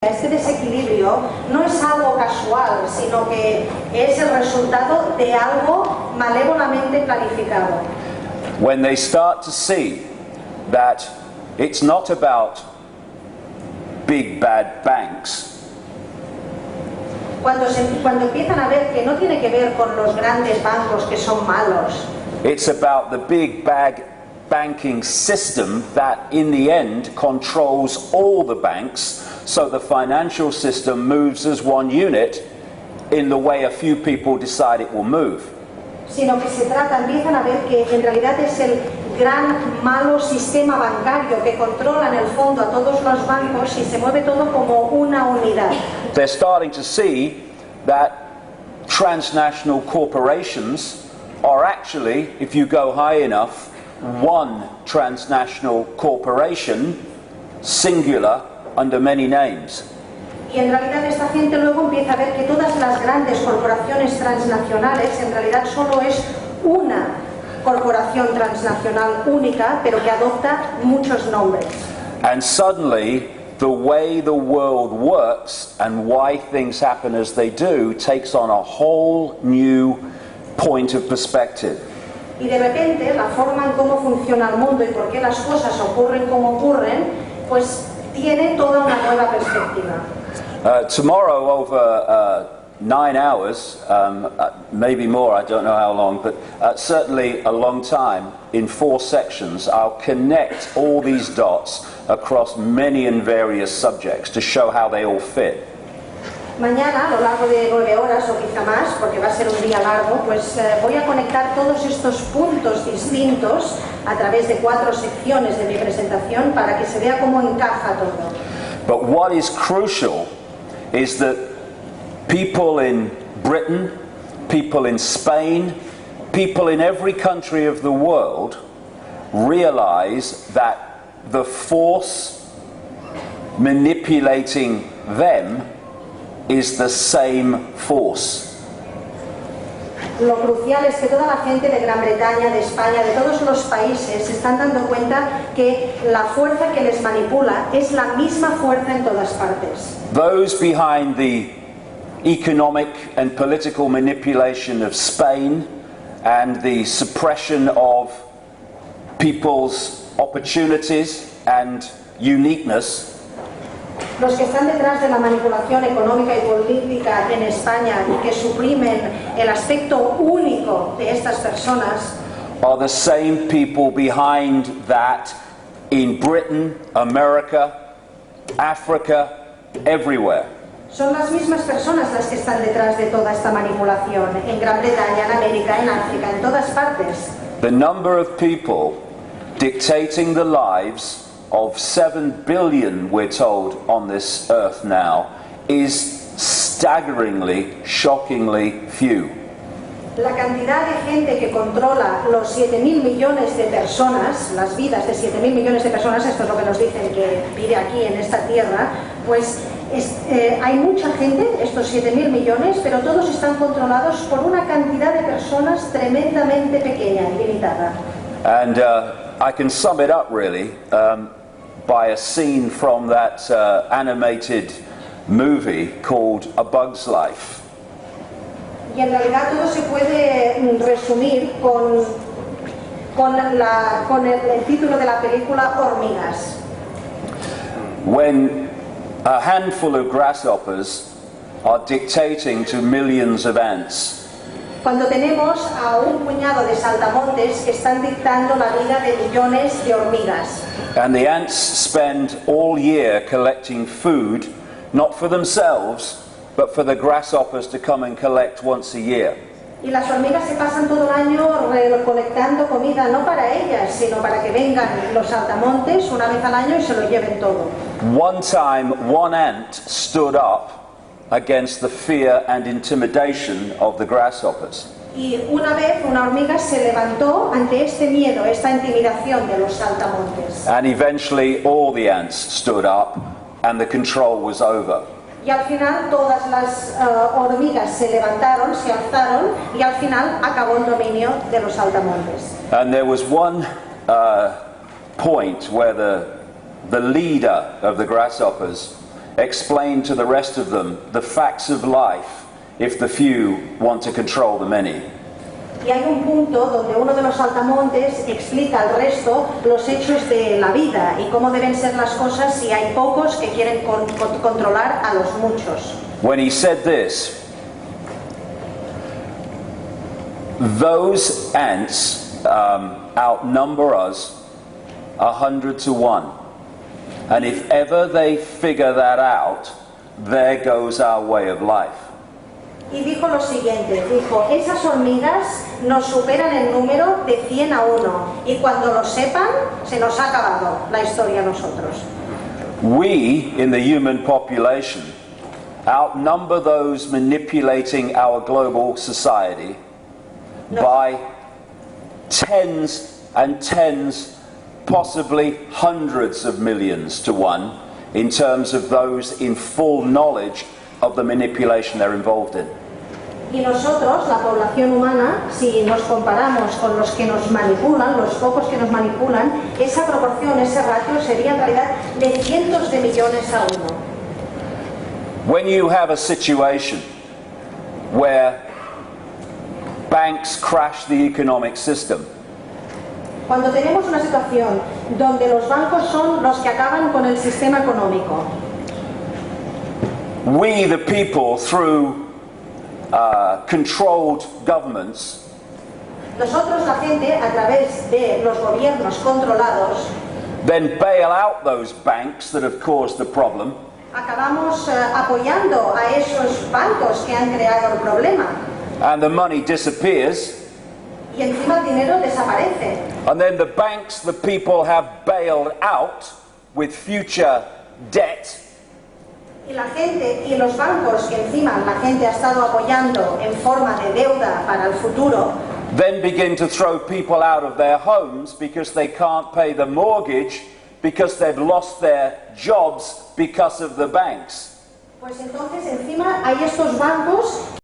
Este desequilibrio no es algo casual, sino que es el resultado de algo malévolamente planificado. When they start to see that it's not about big bad banks, Cuando empiezan a ver que no tiene que ver con los grandes bancos que son malos, it's about the big bad banking system that in the end controls all the banks, so the financial system moves as one unit in the way a few people decide it will move. sino que empiezan a ver que en realidad es el gran malo sistema bancario que controla en el fondo a todos los bancos y se mueve todo como una unidad. They're starting to see that transnational corporations are actually, if you go high enough, one transnational corporation, singular, under many names. Y en realidad esta gente luego empieza a ver que todas las grandes corporaciones transnacionales en realidad solo es una corporación transnacional única, pero que adopta muchos nombres. And suddenly, the way the world works and why things happen as they do takes on a whole new point of perspective. Y de repente la forma en cómo funciona el mundo y por qué las cosas ocurren como ocurren, pues tiene toda una nueva perspectiva. Tomorrow, over 9 hours, maybe more, I don't know how long, but certainly a long time, in 4 sections, I'll connect all these dots across many and various subjects to show how they all fit. Mañana, a lo largo de 9 horas o quizá más, porque va a ser un día largo, pues voy a conectar todos estos puntos distintos a través de 4 secciones de mi presentación para que se vea cómo encaja todo. But what is crucial is that people in Britain, people in Spain, people in every country of the world realize that the force manipulating them is the same force. Lo crucial es que toda la gente de Gran Bretaña, de España, de todos los países se están dando cuenta que la fuerza que les manipula es la misma fuerza en todas partes. Those behind the economic and political manipulation of Spain and the suppression of people's opportunities and uniqueness, los que están detrás de la manipulación económica y política en España y que suprimen el aspecto único de estas personas are the same people behind that in Britain, America, Africa, everywhere. son las mismas personas las que están detrás de toda esta manipulación en Gran Bretaña, en América, en África, en todas partes. The number of people dictating the lives of 7 billion, we're told, on this earth now, is staggeringly, shockingly few. La cantidad de gente que controla los 7.000 millones de personas, las vidas de 7.000 millones de personas, esto es lo que nos dicen que vive aquí en esta tierra, pues hay mucha gente, estos 7.000 millones, pero todos están controlados por una cantidad de personas tremendamente pequeña y limitada. And I can sum it up really by a scene from that animated movie called A Bug's Life. Y en realidad todo se puede resumir con el título de la película Hormigas. When a handful of grasshoppers are dictating to millions of ants, Cuando tenemos a un puñado de saltamontes que están dictando la vida de millones de hormigas. and the ants spend all year collecting food, not for themselves, but for the grasshoppers to come and collect once a year. Y las hormigas se pasan todo el año recolectando comida, no para ellas, sino para que vengan los saltamontes una vez al año y se lo lleven todo. One time, one ant stood up against the fear and intimidation of the grasshoppers. Y una vez una hormiga se levantó ante este miedo, esta intimidación de los saltamontes. And eventually all the ants stood up and the control was over. Y al final todas las hormigas se levantaron, se alzaron y al final acabó el dominio de los saltamontes. And there was one point where the leader of the grasshoppers explain to the rest of them the facts of life if the few want to control the many. Y hay un punto donde uno de los saltamontes explica al resto los hechos de la vida y cómo deben ser las cosas si hay pocos que quieren controlar a los muchos. When he said this, those ants outnumber us 100 to 1. And if ever they figure that out, there goes our way of life. Y dijo lo siguiente, dijo, esas hormigas nos superan en número de 100 a 1 y cuando lo sepan, se nos ha acabado la historia a nosotros. We, in the human population, outnumber those manipulating our global society by tens and tens, possibly hundreds of millions to 1, in terms of those in full knowledge of the manipulation they're involved in. Y nosotros, la población humana, si nos comparamos con los que nos manipulan, los pocos que nos manipulan, esa proporción, ese ratio sería en realidad de cientos de millones a 1. When you have a situation where banks crash the economic system, cuando tenemos una situación donde los bancos son los que acaban con el sistema económico, we, the people, through controlled governments, nosotros, la gente, a través de los gobiernos controlados, then bail out those banks that have caused the problem, acabamos apoyando a esos bancos que han creado el problema. and the money disappears, Y encima el dinero desaparece. and then the banks the people have bailed out with future debt, Y la gente y los bancos que encima la gente ha estado apoyando en forma de deuda para el futuro, then begin to throw people out of their homes because they can't pay the mortgage because they've lost their jobs because of the banks. pues entonces encima hay estos bancos